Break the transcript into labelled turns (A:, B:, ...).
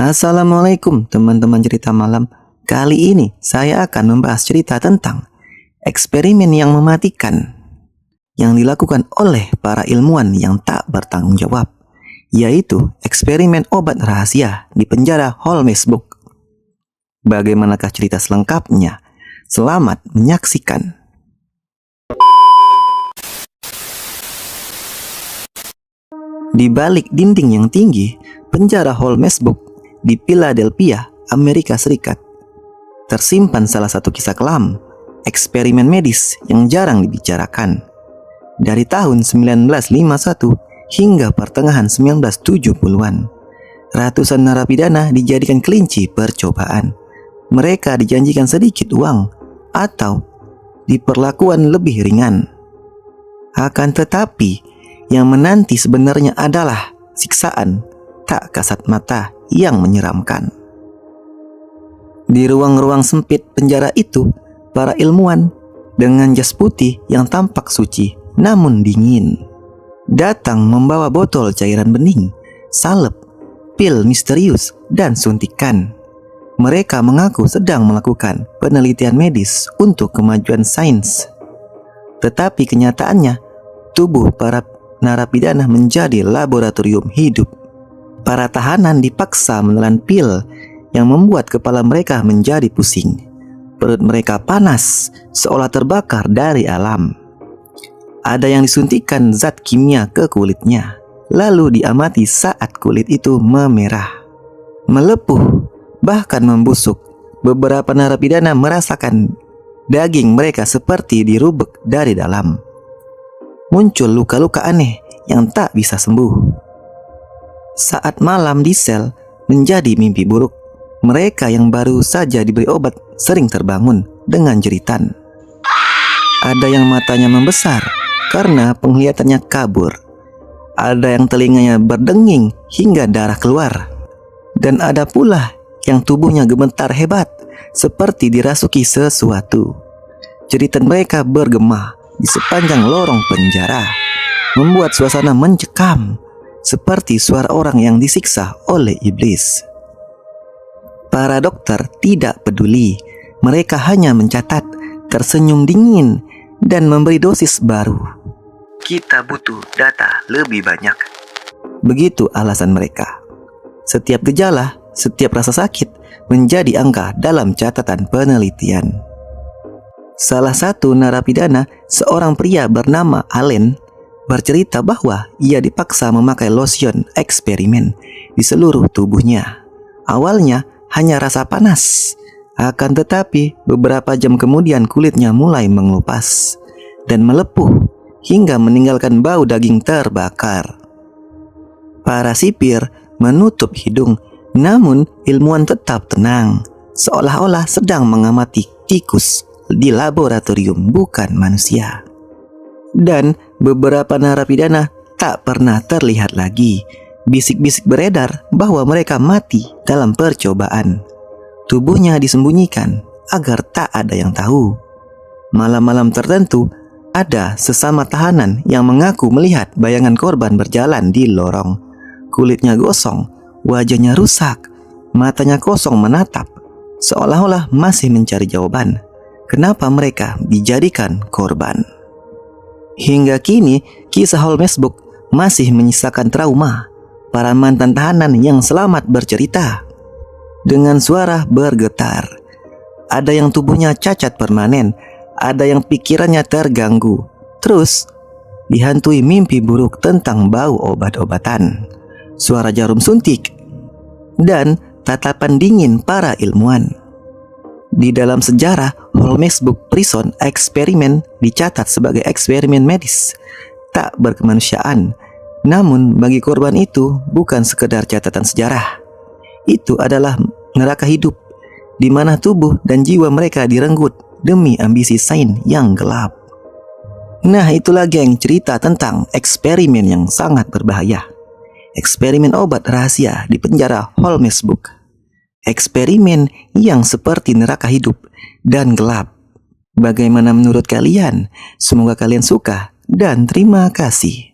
A: Assalamualaikum teman-teman cerita malam. Kali ini saya akan membahas cerita tentang eksperimen yang mematikan yang dilakukan oleh para ilmuwan yang tak bertanggung jawab, yaitu eksperimen obat rahasia di penjara Holmesburg. Bagaimanakah cerita selengkapnya? Selamat menyaksikan. Di balik dinding yang tinggi, penjara Holmesburg di Philadelphia, Amerika Serikat, tersimpan salah satu kisah kelam, eksperimen medis yang jarang dibicarakan. Dari tahun 1951 hingga pertengahan 1970-an, ratusan narapidana dijadikan kelinci percobaan. Mereka dijanjikan sedikit uang atau diperlakukan lebih ringan. Akan tetapi, yang menanti sebenarnya adalah siksaan tak kasat mata yang menyeramkan. Di ruang-ruang sempit penjara itu, para ilmuwan dengan jas putih yang tampak suci namun dingin datang membawa botol cairan bening, salep, pil misterius, dan suntikan. Mereka mengaku sedang melakukan penelitian medis untuk kemajuan sains. Tetapi kenyataannya, tubuh para narapidana menjadi laboratorium hidup. Para tahanan dipaksa menelan pil yang membuat kepala mereka menjadi pusing. Perut mereka panas, seolah terbakar dari alam. Ada yang disuntikkan zat kimia ke kulitnya, lalu diamati saat kulit itu memerah, melepuh, bahkan membusuk. Beberapa narapidana merasakan daging mereka seperti dirubek dari dalam. Muncul luka-luka aneh yang tak bisa sembuh. Saat malam di sel menjadi mimpi buruk. Mereka yang baru saja diberi obat sering terbangun dengan jeritan. Ada yang matanya membesar karena penglihatannya kabur. Ada yang telinganya berdenging hingga darah keluar. Dan ada pula yang tubuhnya gemetar hebat seperti dirasuki sesuatu. Jeritan mereka bergema di sepanjang lorong penjara, membuat suasana mencekam seperti suara orang yang disiksa oleh iblis. Para dokter tidak peduli. Mereka hanya mencatat, tersenyum dingin, dan memberi dosis baru. Kita butuh data lebih banyak. Begitu alasan mereka. Setiap gejala, setiap rasa sakit menjadi angka dalam catatan penelitian. Salah satu narapidana, seorang pria bernama Allen, bercerita bahwa ia dipaksa memakai lotion eksperimen di seluruh tubuhnya. Awalnya hanya rasa panas, akan tetapi beberapa jam kemudian kulitnya mulai mengelupas dan melepuh hingga meninggalkan bau daging terbakar. Para sipir menutup hidung, namun ilmuwan tetap tenang, seolah-olah sedang mengamati tikus di laboratorium, bukan manusia. Dan beberapa narapidana tak pernah terlihat lagi. Bisik-bisik beredar bahwa mereka mati dalam percobaan. Tubuhnya disembunyikan agar tak ada yang tahu. Malam-malam tertentu, ada sesama tahanan yang mengaku melihat bayangan korban berjalan di lorong. Kulitnya gosong, wajahnya rusak, matanya kosong menatap, seolah-olah masih mencari jawaban kenapa mereka dijadikan korban. Hingga kini, kisah Holmesburg masih menyisakan trauma. Para mantan tahanan yang selamat bercerita dengan suara bergetar. Ada yang tubuhnya cacat permanen, ada yang pikirannya terganggu, terus dihantui mimpi buruk tentang bau obat-obatan, suara jarum suntik, dan tatapan dingin para ilmuwan. Di dalam sejarah, Holmesburg Prison Experiment dicatat sebagai eksperimen medis tak berkemanusiaan. Namun bagi korban itu bukan sekedar catatan sejarah. Itu adalah neraka hidup, di mana tubuh dan jiwa mereka direnggut demi ambisi sains yang gelap. Nah, itulah geng cerita tentang eksperimen yang sangat berbahaya. Eksperimen obat rahasia di penjara Holmesburg. Eksperimen yang seperti neraka hidup dan gelap. Bagaimana menurut kalian? Semoga kalian suka dan terima kasih.